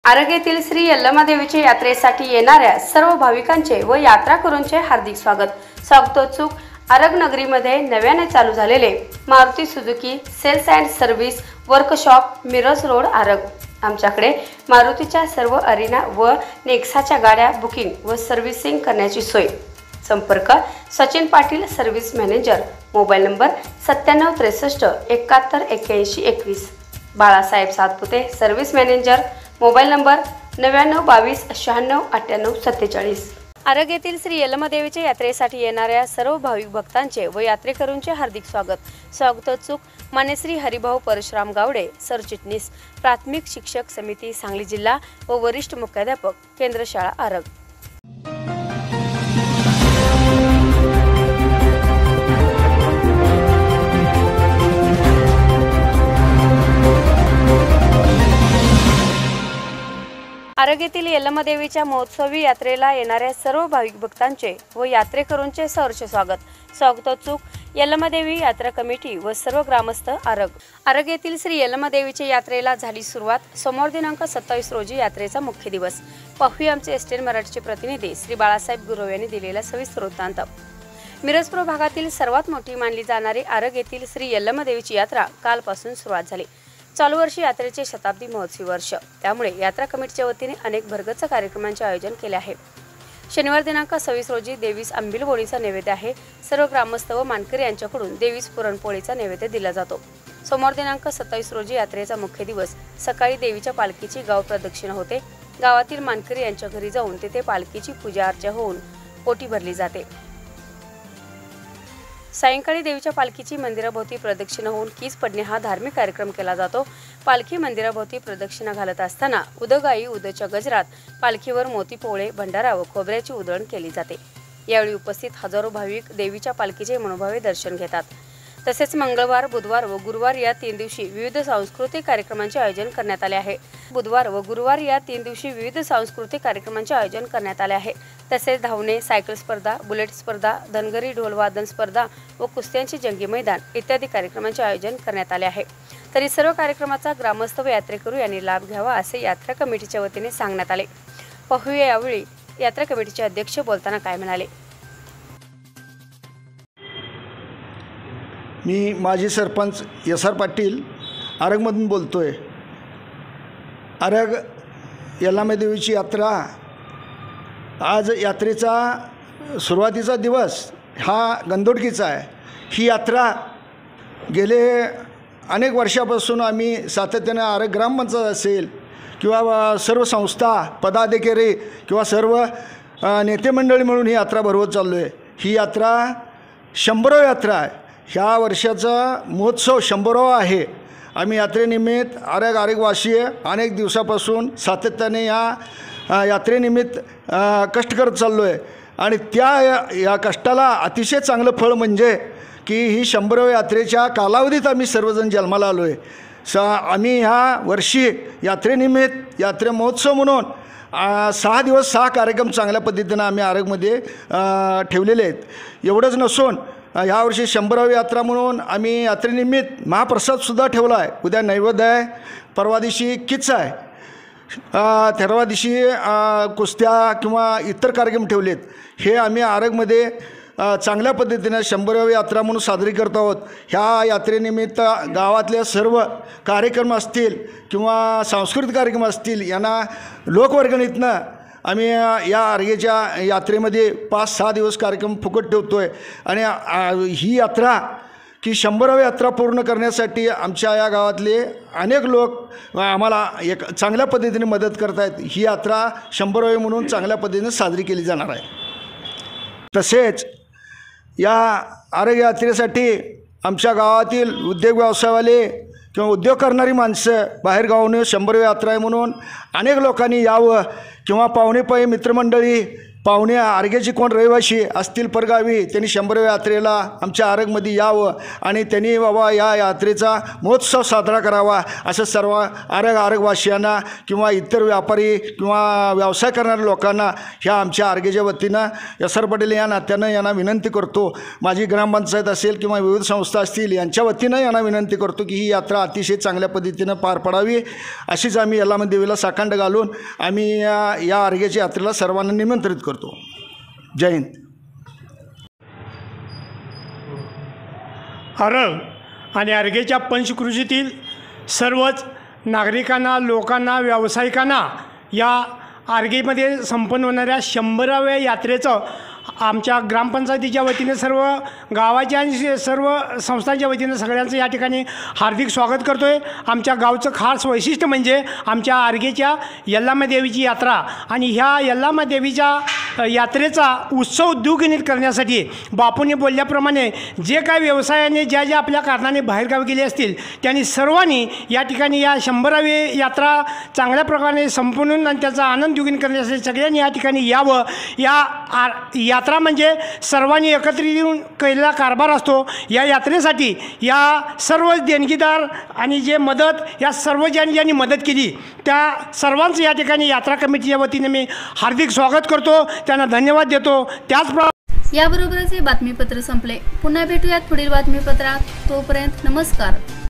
आरग येथील श्री यल्लमादेवीच्या यात्रेसाठी येणाऱ्या सर्व भाविकांचे व यात्राकरूंचे हार्दिक स्वागतोत्सुक आरग नगरीमध्ये नव्याने चालू झालेले Maruti Suzuki sales and service workshop Miraj road Arag. आमच्याकडे मारुतीच्या सर्व अरिना व नेक्साच्या गाड्या बुकिंग व सर्व्हिसिंग करण्याची सोय। संपर्क Sachin Patil service manager, mobile number 9763 71 81 21। Balasaheb Satpute service manager, mobile number 99 22 96 98 47। Arag येथील श्री यल्लमादेवीच्या यात्रेसाठी येणाऱ्या सर्व भाविक भक्तांचे व यात्रेकरूंचे हार्दिक स्वागतोत्सुक मान्य श्री हरिभाऊ परशुराम गावडे सरचिटणीस प्राथमिक शिक्षक समिती सांगली जिल्हा व वरिष्ठ मुख्याध्यापक केंद्र शाळा आरग। आरग येथील यल्लमादेवीच्या महोत्सवी यात्रेला येणाऱ्या सर्व भाविक भक्तांचे व यात्रेकरूंचे सहर्ष स्वागतोत्सुक यल्लमादेवी यात्रा कमिटी व सर्व ग्रामस्थ आरग येथील श्री यल्लमादेवीच्या यात्रेला झाली सुरुवात। सोमवार दिनांक 27 रोजी यात्रेचा मुख्य दिवस। पाहूया आमचे एसटीएन मराठीचे प्रतिनिधी श्री बाळासाहेब गुरव यांनी दिलेला सविस्तर वृत्तांत। मिरजपूर भागातील सर्वात मोठी मानली जाणारी आरग येथील श्री यल्लमादेवीची यात्रा कालपासून सुरुवात झाली। चालू वर्षी यात्रेचे शताब्दी महोत्सवी वर्ष, त्यामुळे यात्रा कमिटीच्या वतीने अनेक भरगच्च कार्यक्रमांचे आयोजन केले आहे। शनिवार दिनांक 26 रोजी देवीस आंबीलपोळीचा नैवेद्य आहे। सर्व ग्रामस्थ व मानकरी यांच्याकडून देवीस पुरणपोळीचा नैवेद्य दिला जातो। सोमवार दिनांक 27 रोजी यात्रेचा मुख्य दिवस। सकाळी देवीच्या पालखीची गाव प्रदक्षिणा होते। गावातील मानकरी यांच्या घरी जाऊन तेथे पालखीची पूजा अर्चा होऊन ओटी भरली जाते। सायंकाळी देवीच्या पालखीची मंदिराभोवती प्रदक्षिणा होऊन कीस पडणे हा धार्मिक कार्यक्रम केला जातो। पालखी मंदिराभोवती प्रदक्षिणा घालत असताना उदगाई उदच्या गजरात पालखीवर मोती पोळे, भंडारा व खोबऱ्याची उधळण केली जाते। यावेळी उपस्थित हजारो भाविक देवीच्या पालखीचे मनोभावे दर्शन घेतात। तसेच मंगळवार, बुधवार व गुरुवार या 3 दिवशी विविध सांस्कृतिक कार्यक्रमांचे आयोजन करण्यात आले आहे। बुधवार व गुरुवार या 3 दिवशी विविध सांस्कृतिक कार्यक्रमांचे आयोजन करण्यात आले आहे। तसेच धावणे, सायकल स्पर्धा, बुलेट स्पर्धा, धनगरी ढोल वादन स्पर्धा व कुस्त्यांचे जंगी मैदान इत्यादी कार्यक्रमांचे आयोजन करण्यात आले आहे। तरी सर्व कार्यक्रमाचा ग्रामस्थ व यात्रेकरू यांनी लाभ घ्यावा असे यात्रा कमिटीच्या वतीने सांगण्यात आले। पाहूया यावेळी यात्रा कमिटीचे अध्यक्ष बोलताना काय म्हणाले। मी माजी सरपंच एस.आर. पाटील आरगमधून बोलतोय। आरग यल्लमादेवीची यात्रा, आज यात्रेचा सुरुवातीचा दिवस हा गंधोडकीचा आहे। ही यात्रा गेले अनेक वर्षापासून आम्ही सातत्याने आरग ग्रामपंचायत असेल किंवा सर्व संस्था पदाधिकारी किंवा सर्व नेते मंडळी मिळून ही यात्रा भरवत चाललो आहे। ही यात्रा 100वी यात्रा आहे। ह्या वर्षाचा महोत्सव 100वा आहे। आम्ही यात्रेनिमित्त आरगवासीय अनेक दिवसापासून सातत्याने या यात्रेनिमित्त कष्ट करत चाललो आहे आणि या कष्टाला अतिशय चांगलं फळ म्हणजे की ही 100व्या यात्रेच्या कालावधीत आम्ही सर्वजण जन्माला आलो आहे। आम्ही ह्या वर्षी यात्रेनिमित्त यात्रे महोत्सव म्हणून 6 दिवस 6 कार्यक्रम चांगल्या पद्धतीनं आम्ही आरगमध्ये ठेवलेले आहेत। एवढंच नसून यावर्षी 100वी यात्रा म्हणून आम्ही यात्रेनिमित्त महाप्रसादसुद्धा ठेवला आहे। उद्या नैवेद्य आहे, परवा दिवशी कीच आहे, तेरवा दिवशी कुस्त्या किंवा इतर कार्यक्रम ठेवलेत। हे आम्ही आरगमध्ये चांगल्या पद्धतीने 100वी यात्रा म्हणून साजरी करत आहोत। ह्या यात्रेनिमित्त गावातले सर्व कार्यक्रम असतील किंवा सांस्कृतिक कार्यक्रम असतील यांना लोकवर्गणीतनं आम्ही या आरगेच्या यात्रेमध्ये 5-6 दिवस कार्यक्रम फुकट ठेवतो आहे आणि ही यात्रा की 100वी यात्रा पूर्ण करण्यासाठी आमच्या या गावातले अनेक लोक आम्हाला एक चांगल्या पद्धतीने मदत करत आहेत। ही यात्रा 100वी म्हणून चांगल्या पद्धतीने साजरी केली जाणार आहे। तसेच या आरग यात्रेसाठी आमच्या गावातील उद्योग व्यवसायवाले किंवा उद्योग करणारी माणसं बाहेरगावाहून 100वी यात्रा आहे म्हणून अनेक लोकांनी यावं किंवा पाहुणेपाई मित्रमंडळी पाहुणे आर्गेचे कोण रहिवाशी असतील परगावी त्यांनी 100व्या यात्रेला आमच्या आरगमध्ये यावं आणि त्यांनी बाबा या यात्रेचा महोत्सव साजरा करावा असं सर्व आरगवासियांना किंवा इतर व्यापारी किंवा व्यवसाय करणाऱ्या लोकांना ह्या आमच्या आर्गेच्या वतीनं एस.आर. पाटील या नात्यानं यांना विनंती करतो. माझी ग्रामपंचायत असेल किंवा विविध संस्था असतील यांच्या वतीनं यांना विनंती करतो की ही यात्रा अतिशय चांगल्या पद्धतीनं पार पडावी. अशीच आम्ही यल्लामा देवीला साखंड घालून आम्ही या आर्गेच्या यात्रेला सर्वांना निमंत्रित करतो. जय हिंद. आरग आणि आर्गेच्या पंचकृषीतील सर्वच नागरिकांना, लोकांना, व्यावसायिकांना या आर्गेमध्ये संपन्न होणाऱ्या 100व्या यात्रेचं आमच्या ग्रामपंचायतीच्या वतीने, सर्व गावाच्या आणि सर्व संस्थांच्या वतीने सगळ्यांचं या ठिकाणी हार्दिक स्वागत करतो आहे. आमच्या गावचं खास वैशिष्ट्य म्हणजे आमच्या आर्गेच्या यल्लामा देवीची यात्रा आणि ह्या यल्लामा देवीच्या यात्रेचा उत्सव द्विगुणित करण्यासाठी बापूंनी बोलल्याप्रमाणे जे काय व्यवसायाने ज्या ज्या आपल्या कारणाने बाहेरगावी गेले असतील त्यांनी सर्वांनी या ठिकाणी या 100वी यात्रा चांगल्या प्रकारे संपवून आणि त्याचा आनंद द्विगुणित करण्यासाठी सगळ्यांनी या ठिकाणी यावं. यात्रा म्हणजे सर्वांनी एकत्रित येऊन केलेला कारभार असतो. या यात्रेसाठी या सर्व देणगीदार आणि जे मदत, या सर्व ज्यांनी मदत केली त्या सर्वांचं या ठिकाणी यात्रा कमिटीच्या वतीने मी हार्दिक स्वागत करतो, त्यांना धन्यवाद देतो. त्याचप्रमाणे याबरोबरच हे बातमीपत्र संपले. पुन्हा भेटूयात पुढील बातमीपत्रात. तोपर्यंत नमस्कार.